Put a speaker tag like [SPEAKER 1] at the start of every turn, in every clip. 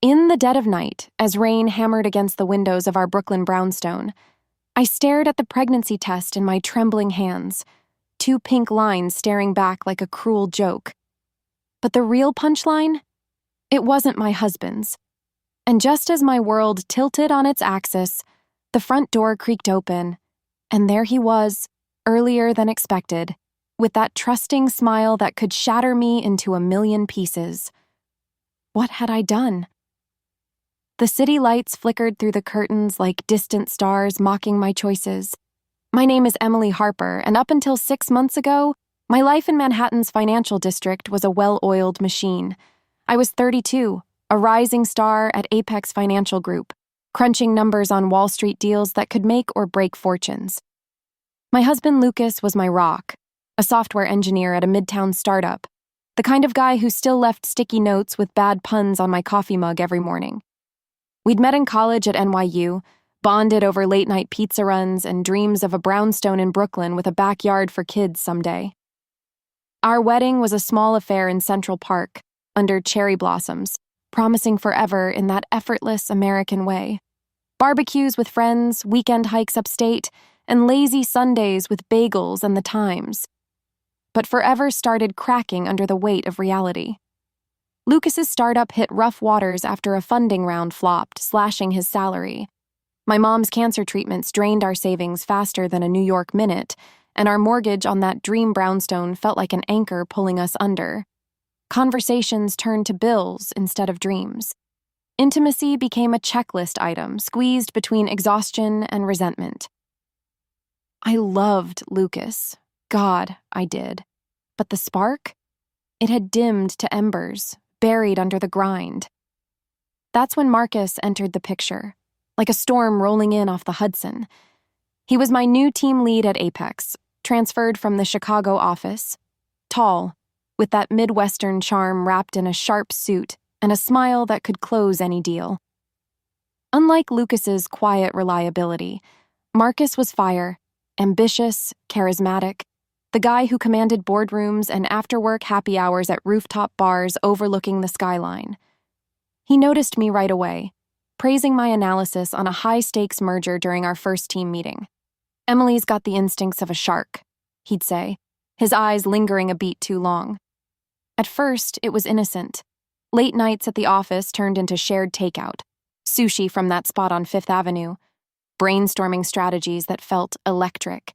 [SPEAKER 1] In the dead of night, as rain hammered against the windows of our Brooklyn brownstone, I stared at the pregnancy test in my trembling hands, 2 pink lines staring back like a cruel joke. But the real punchline? It wasn't my husband's. And just as my world tilted on its axis, the front door creaked open, and there he was, earlier than expected, with that trusting smile that could shatter me into a million pieces. What had I done? The city lights flickered through the curtains like distant stars mocking my choices. My name is Emily Harper, and up until 6 months ago, my life in Manhattan's financial district was a well-oiled machine. I was 32, a rising star at Apex Financial Group, crunching numbers on Wall Street deals that could make or break fortunes. My husband Lucas was my rock, a software engineer at a midtown startup, the kind of guy who still left sticky notes with bad puns on my coffee mug every morning. We'd met in college at NYU, bonded over late-night pizza runs and dreams of a brownstone in Brooklyn with a backyard for kids someday. Our wedding was a small affair in Central Park, under cherry blossoms, promising forever in that effortless American way. Barbecues with friends, weekend hikes upstate, and lazy Sundays with bagels and the Times. But forever started cracking under the weight of reality. Lucas's startup hit rough waters after a funding round flopped, slashing his salary. My mom's cancer treatments drained our savings faster than a New York minute, and our mortgage on that dream brownstone felt like an anchor pulling us under. Conversations turned to bills instead of dreams. Intimacy became a checklist item, squeezed between exhaustion and resentment. I loved Lucas. God, I did. But the spark? It had dimmed to embers, buried under the grind. That's when Marcus entered the picture, like a storm rolling in off the Hudson. He was my new team lead at Apex, transferred from the Chicago office. Tall, with that Midwestern charm wrapped in a sharp suit and a smile that could close any deal. Unlike Lucas's quiet reliability, Marcus was fire, ambitious, charismatic, the guy who commanded boardrooms and after-work happy hours at rooftop bars overlooking the skyline. He noticed me right away, praising my analysis on a high-stakes merger during our first team meeting. "Emily's got the instincts of a shark," he'd say, his eyes lingering a beat too long. At first, it was innocent. Late nights at the office turned into shared takeout, sushi from that spot on Fifth Avenue, brainstorming strategies that felt electric.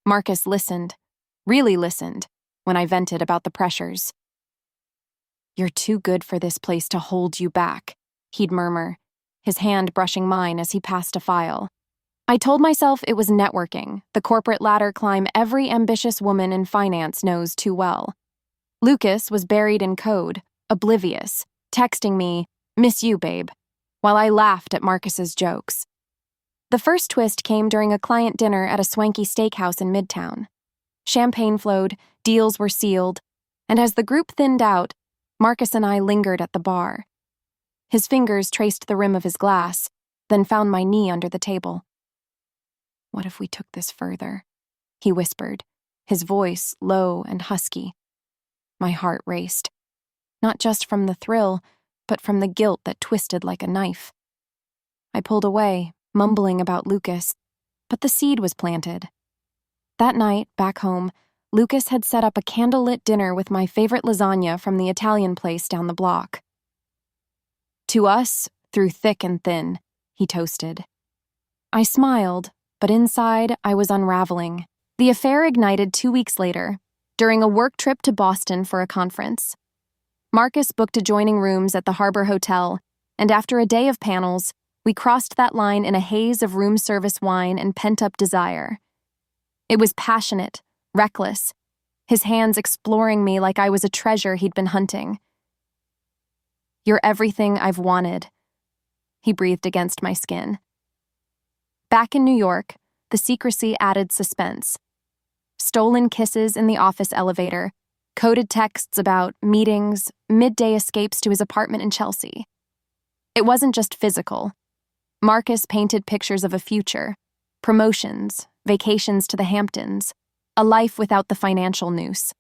[SPEAKER 1] Marcus listened, really listened, when I vented about the pressures. "You're too good for this place to hold you back," he'd murmur, his hand brushing mine as he passed a file. I told myself it was networking, the corporate ladder climb every ambitious woman in finance knows too well. Lucas was buried in code, oblivious, texting me, "Miss you, babe," while I laughed at Marcus's jokes. The first twist came during a client dinner at a swanky steakhouse in Midtown. Champagne flowed, deals were sealed, and as the group thinned out, Marcus and I lingered at the bar. His fingers traced the rim of his glass, then found my knee under the table. "What if we took this further?" he whispered, his voice low and husky. My heart raced, not just from the thrill, but from the guilt that twisted like a knife. I pulled away, mumbling about Lucas, but the seed was planted. That night, back home, Lucas had set up a candlelit dinner with my favorite lasagna from the Italian place down the block. "To us, through thick and thin," he toasted. I smiled, but inside I was unraveling. The affair ignited 2 weeks later, during a work trip to Boston for a conference. Marcus booked adjoining rooms at the Harper Hotel, and after a day of panels, we crossed that line in a haze of room service wine and pent-up desire. It was passionate, reckless, his hands exploring me like I was a treasure he'd been hunting. "You're everything I've wanted," he breathed against my skin. Back in New York, the secrecy added suspense. Stolen kisses in the office elevator, coded texts about meetings, midday escapes to his apartment in Chelsea. It wasn't just physical. Marcus painted pictures of a future, promotions, vacations to the Hamptons, a life without the financial noose.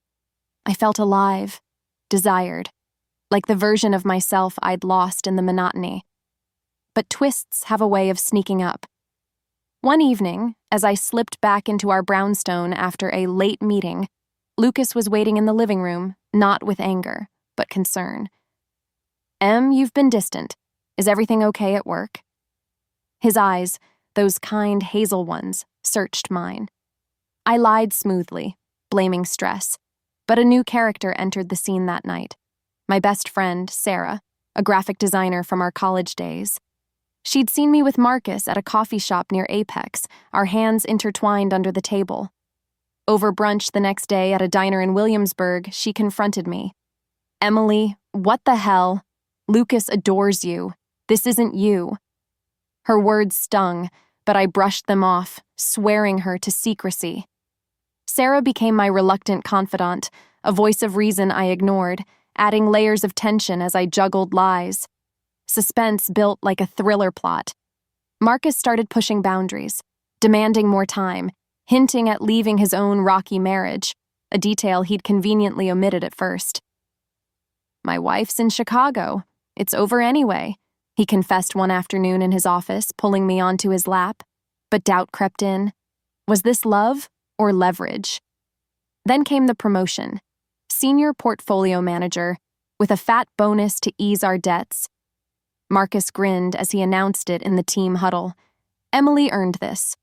[SPEAKER 1] I felt alive, desired. like the version of myself I'd lost in the monotony. But twists have a way of sneaking up. One evening, as I slipped back into our brownstone after a late meeting, Lucas was waiting in the living room, not with anger, but concern. "Em, you've been distant. Is everything okay at work?" His eyes, those kind hazel ones, searched mine. I lied smoothly, blaming stress, but a new character entered the scene that night. My best friend, Sarah, a graphic designer from our college days. She'd seen me with Marcus at a coffee shop near Apex, our hands intertwined under the table. Over brunch the next day at a diner in Williamsburg, she confronted me. "Emily, what the hell? Lucas adores you. This isn't you." Her words stung, but I brushed them off, swearing her to secrecy. Sarah became my reluctant confidant, a voice of reason I ignored, adding layers of tension as I juggled lies. Suspense built like a thriller plot. Marcus started pushing boundaries, demanding more time, hinting at leaving his own rocky marriage, a detail he'd conveniently omitted at first. "My wife's in Chicago. It's over anyway," he confessed one afternoon in his office, pulling me onto his lap. But doubt crept in. Was this love or leverage? Then came the promotion. Senior portfolio manager, with a fat bonus to ease our debts. Marcus grinned as he announced it in the team huddle. Emily earned this.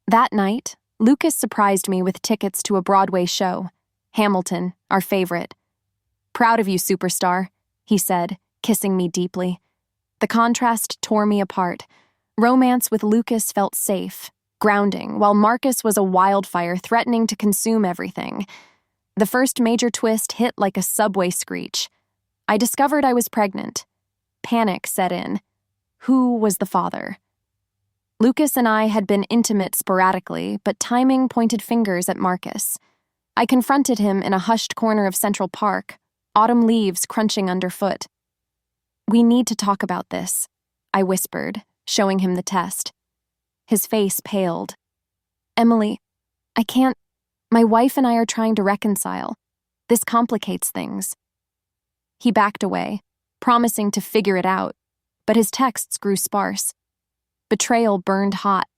[SPEAKER 1] That night, Lucas surprised me with tickets to a Broadway show, Hamilton, our favorite. "Proud of you, superstar," he said, kissing me deeply. The contrast tore me apart. Romance with Lucas felt safe, grounding, while Marcus was a wildfire threatening to consume everything. The first major twist hit like a subway screech. I discovered I was pregnant. Panic set in. Who was the father? Lucas and I had been intimate sporadically, but timing pointed fingers at Marcus. I confronted him in a hushed corner of Central Park, autumn leaves crunching underfoot. "We need to talk about this," I whispered, showing him the test. His face paled. "Emily, I can't. My wife and I are trying to reconcile. This complicates things." He backed away, promising to figure it out, but his texts grew sparse. Betrayal burned hot.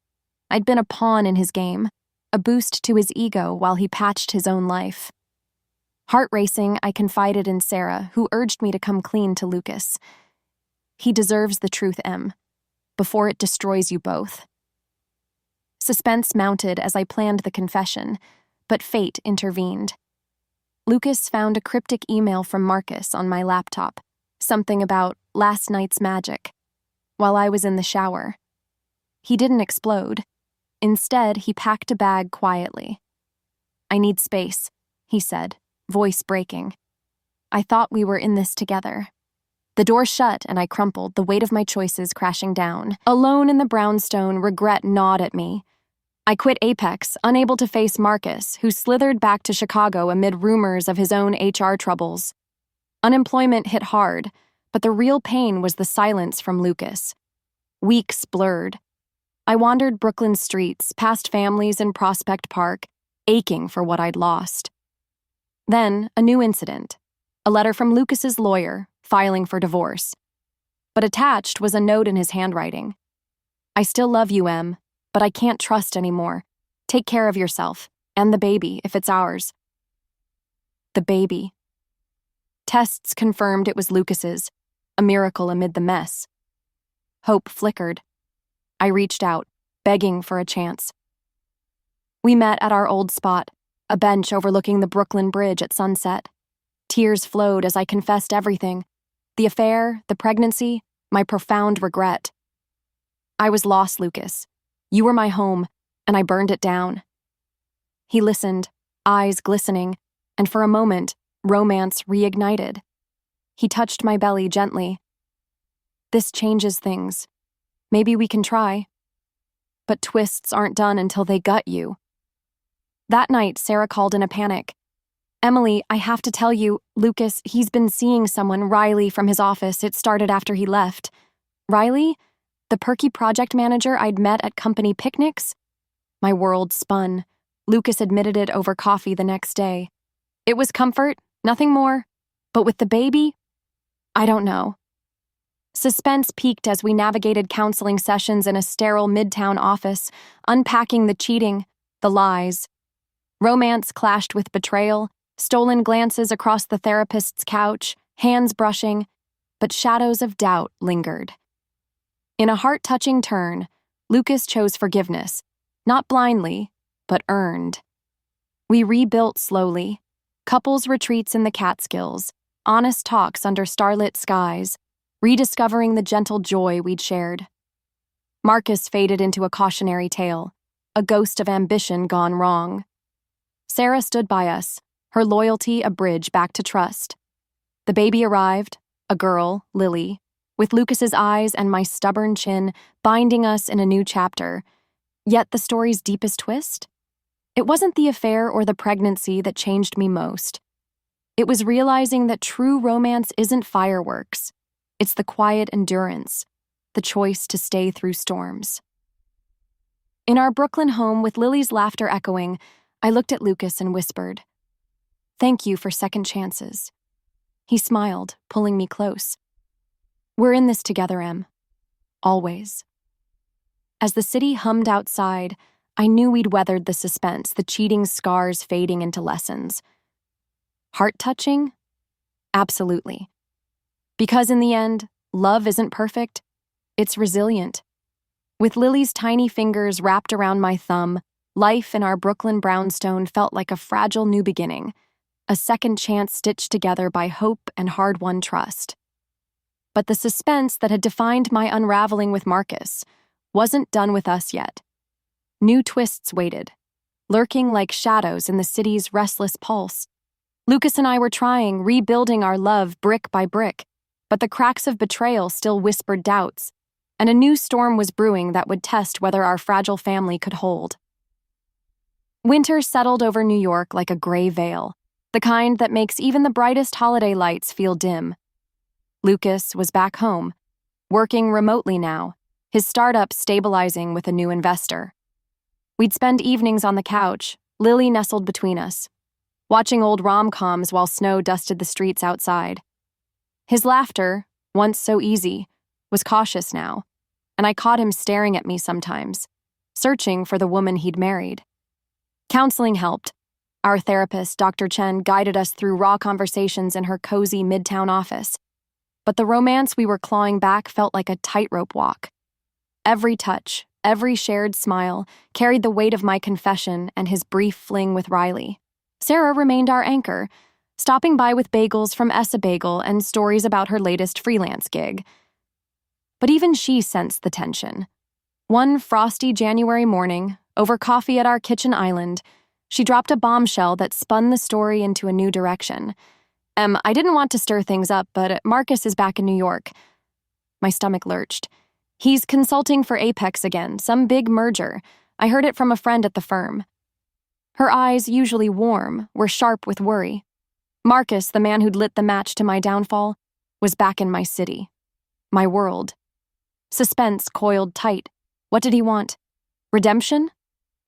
[SPEAKER 1] I'd been a pawn in his game, a boost to his ego while he patched his own life. Heart racing, I confided in Sarah, who urged me to come clean to Lucas. "He deserves the truth, Em, before it destroys you both." Suspense mounted as I planned the confession, but fate intervened. Lucas found a cryptic email from Marcus on my laptop, something about last night's magic, while I was in the shower. He didn't explode. Instead, he packed a bag quietly. "I need space," he said, voice breaking. I thought we were in this together. The door shut and I crumpled, the weight of my choices crashing down. Alone in the brownstone, regret gnawed at me. I quit Apex, unable to face Marcus, who slithered back to Chicago amid rumors of his own HR troubles. Unemployment hit hard, but the real pain was the silence from Lucas. Weeks blurred. I wandered Brooklyn streets, past families in Prospect Park, aching for what I'd lost. Then, a new incident. A letter from Lucas's lawyer, filing for divorce. But attached was a note in his handwriting. "I still love you, Em, but I can't trust anymore. Take care of yourself, and the baby, if it's ours." The baby. Tests confirmed it was Lucas's, a miracle amid the mess. Hope flickered. I reached out, begging for a chance. We met at our old spot, a bench overlooking the Brooklyn Bridge at sunset. Tears flowed as I confessed everything. The affair, the pregnancy, my profound regret. "I was lost, Lucas. You were my home, and I burned it down." He listened, eyes glistening, and for a moment, romance reignited. He touched my belly gently. "This changes things. Maybe we can try." But twists aren't done until they gut you. That night, Sarah called in a panic. "Emily, I have to tell you, Lucas, he's been seeing someone, Riley, from his office. It started after he left." "Riley? The perky project manager I'd met at company picnics?" My world spun. Lucas admitted it over coffee the next day. It was comfort, nothing more. But with the baby, I don't know. Suspense peaked as we navigated counseling sessions in a sterile midtown office, unpacking the cheating, the lies. Romance clashed with betrayal, stolen glances across the therapist's couch, hands brushing, but shadows of doubt lingered. In a heart-touching turn, Lucas chose forgiveness, not blindly, but earned. We rebuilt slowly, couples retreats in the Catskills, honest talks under starlit skies, rediscovering the gentle joy we'd shared. Marcus faded into a cautionary tale, a ghost of ambition gone wrong. Sarah stood by us, her loyalty a bridge back to trust. The baby arrived, a girl, Lily, with Lucas's eyes and my stubborn chin binding us in a new chapter. Yet the story's deepest twist? It wasn't the affair or the pregnancy that changed me most. It was realizing that true romance isn't fireworks. It's the quiet endurance, the choice to stay through storms. In our Brooklyn home, with Lily's laughter echoing, I looked at Lucas and whispered, "Thank you for second chances." He smiled, pulling me close. "We're in this together, Em. Always." As the city hummed outside, I knew we'd weathered the suspense, the cheating scars fading into lessons. Heart-touching? Absolutely. Because in the end, love isn't perfect, it's resilient. With Lily's tiny fingers wrapped around my thumb, life in our Brooklyn brownstone felt like a fragile new beginning, a second chance stitched together by hope and hard-won trust. But the suspense that had defined my unraveling with Marcus wasn't done with us yet. New twists waited, lurking like shadows in the city's restless pulse. Lucas and I were trying, rebuilding our love brick by brick, but the cracks of betrayal still whispered doubts, and a new storm was brewing that would test whether our fragile family could hold. Winter settled over New York like a gray veil, the kind that makes even the brightest holiday lights feel dim. Lucas was back home, working remotely now, his startup stabilizing with a new investor. We'd spend evenings on the couch, Lily nestled between us, watching old rom-coms while snow dusted the streets outside. His laughter, once so easy, was cautious now, and I caught him staring at me sometimes, searching for the woman he'd married. Counseling helped. Our therapist, Dr. Chen, guided us through raw conversations in her cozy midtown office. But the romance we were clawing back felt like a tightrope walk. Every touch, every shared smile, carried the weight of my confession and his brief fling with Riley. Sarah remained our anchor, stopping by with bagels from Essa Bagel and stories about her latest freelance gig. But even she sensed the tension. One frosty January morning, over coffee at our kitchen island, she dropped a bombshell that spun the story into a new direction. I didn't want to stir things up, but Marcus is back in New York." My stomach lurched. "He's consulting for Apex again, some big merger. I heard it from a friend at the firm." Her eyes, usually warm, were sharp with worry. Marcus, the man who'd lit the match to my downfall, was back in my city. My world. Suspense coiled tight. What did he want? Redemption?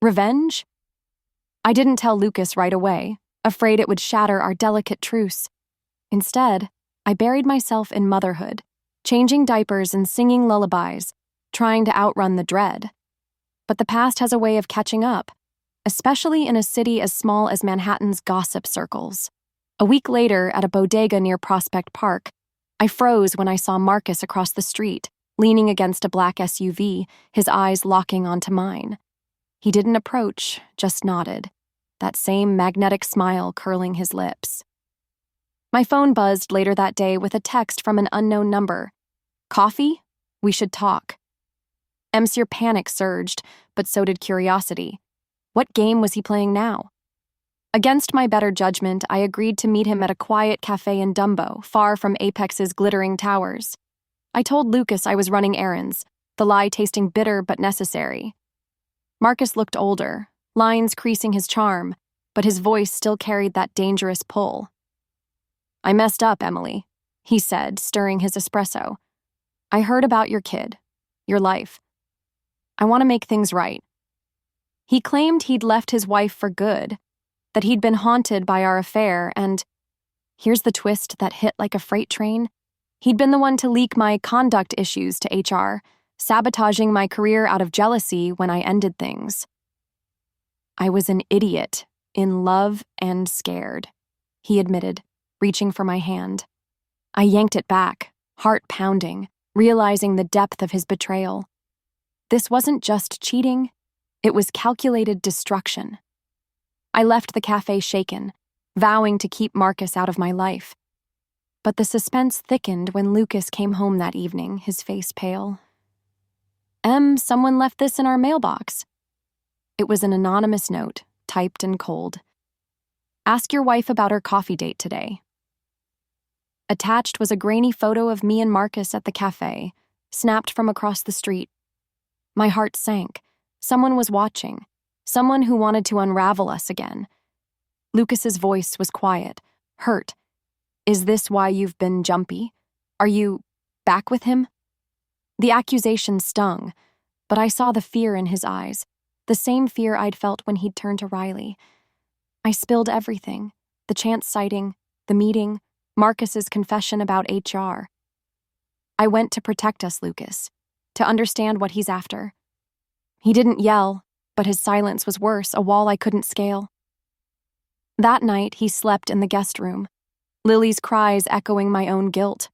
[SPEAKER 1] Revenge? I didn't tell Lucas right away, afraid it would shatter our delicate truce. Instead, I buried myself in motherhood, changing diapers and singing lullabies, trying to outrun the dread. But the past has a way of catching up, especially in a city as small as Manhattan's gossip circles. A week later, at a bodega near Prospect Park, I froze when I saw Marcus across the street, leaning against a black SUV, his eyes locking onto mine. He didn't approach, just nodded, that same magnetic smile curling his lips. My phone buzzed later that day with a text from an unknown number. "Coffee? We should talk." Monsieur panic surged, but so did curiosity. What game was he playing now? Against my better judgment, I agreed to meet him at a quiet cafe in Dumbo, far from Apex's glittering towers. I told Lucas I was running errands, the lie tasting bitter but necessary. Marcus looked older, lines creasing his charm, but his voice still carried that dangerous pull. "I messed up, Emily," he said, stirring his espresso. "I heard about your kid, your life. I want to make things right." He claimed he'd left his wife for good, that he'd been haunted by our affair, and here's the twist that hit like a freight train. He'd been the one to leak my conduct issues to HR, sabotaging my career out of jealousy when I ended things. I was an idiot, in love and scared, he admitted, reaching for my hand. I yanked it back, heart pounding, realizing the depth of his betrayal. This wasn't just cheating, it was calculated destruction. I left the cafe shaken, vowing to keep Marcus out of my life. But the suspense thickened when Lucas came home that evening, his face pale. Someone left this in our mailbox." It was an anonymous note, typed and cold. "Ask your wife about her coffee date today." Attached was a grainy photo of me and Marcus at the cafe, snapped from across the street. My heart sank. Someone was watching. Someone who wanted to unravel us again. Lucas's voice was quiet, hurt. "Is this why you've been jumpy? Are you back with him?" The accusation stung, but I saw the fear in his eyes, the same fear I'd felt when he'd turned to Riley. I spilled everything, the chance sighting, the meeting, Marcus's confession about HR. I went to protect us, Lucas, to understand what he's after. He didn't yell, but his silence was worse, a wall I couldn't scale. That night, he slept in the guest room, Lily's cries echoing my own guilt.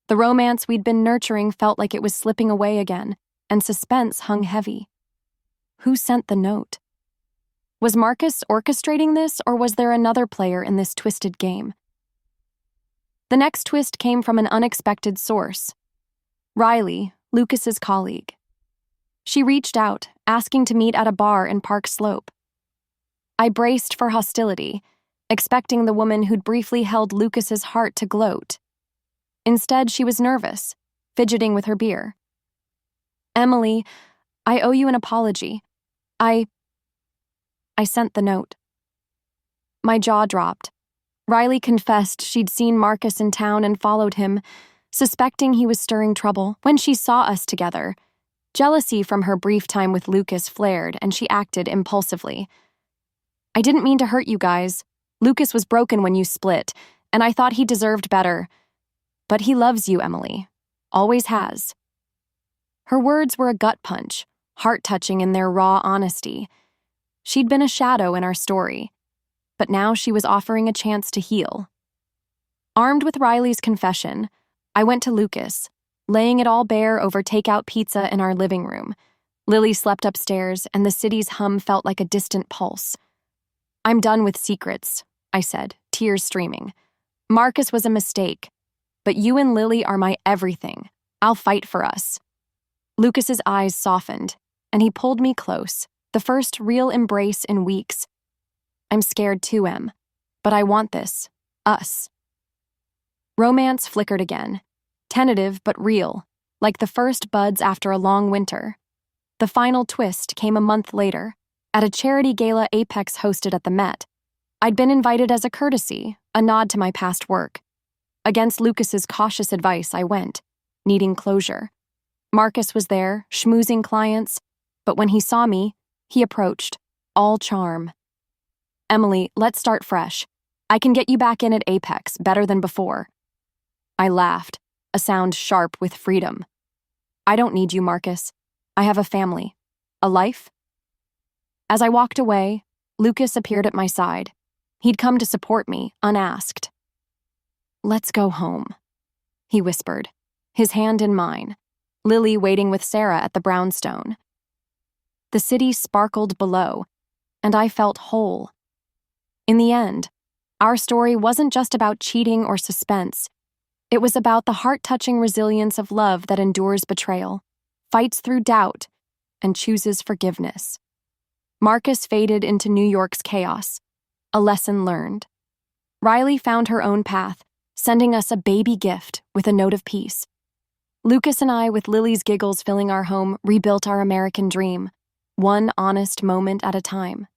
[SPEAKER 1] The romance we'd been nurturing felt like it was slipping away again, and suspense hung heavy. Who sent the note? Was Marcus orchestrating this, or was there another player in this twisted game? The next twist came from an unexpected source. Riley, Lucas's colleague. She reached out, asking to meet at a bar in Park Slope. I braced for hostility, expecting the woman who'd briefly held Lucas's heart to gloat. Instead, she was nervous, fidgeting with her beer. "Emily, I owe you an apology. I sent the note." My jaw dropped. Riley confessed she'd seen Marcus in town and followed him, suspecting he was stirring trouble. When she saw us together, jealousy from her brief time with Lucas flared, and she acted impulsively. "I didn't mean to hurt you guys. Lucas was broken when you split, and I thought he deserved better. But he loves you, Emily. Always has." Her words were a gut punch, heart-touching in their raw honesty. She'd been a shadow in our story, but now she was offering a chance to heal. Armed with Riley's confession, I went to Lucas, laying it all bare over takeout pizza in our living room. Lily slept upstairs, and the city's hum felt like a distant pulse. "I'm done with secrets," I said, tears streaming. "Marcus was a mistake, but you and Lily are my everything. I'll fight for us." Lucas's eyes softened, and he pulled me close, the first real embrace in weeks. "I'm scared too, Em, but I want this. Us." Romance flickered again, tentative but real, like the first buds after a long winter. The final twist came a month later, at a charity gala Apex hosted at the Met. I'd been invited as a courtesy, a nod to my past work. Against Lucas's cautious advice, I went, needing closure. Marcus was there, schmoozing clients, but when he saw me, he approached, all charm. "Emily, let's start fresh. I can get you back in at Apex, better than before." I laughed, a sound sharp with freedom. "I don't need you, Marcus. I have a family. A life." As I walked away, Lucas appeared at my side. He'd come to support me, unasked. "Let's go home," he whispered, his hand in mine, Lily waiting with Sarah at the brownstone. The city sparkled below, and I felt whole. In the end, our story wasn't just about cheating or suspense. It was about the heart-touching resilience of love that endures betrayal, fights through doubt, and chooses forgiveness. Marcus faded into New York's chaos, a lesson learned. Riley found her own path, sending us a baby gift with a note of peace. Lucas and I, with Lily's giggles filling our home, rebuilt our American dream, one honest moment at a time.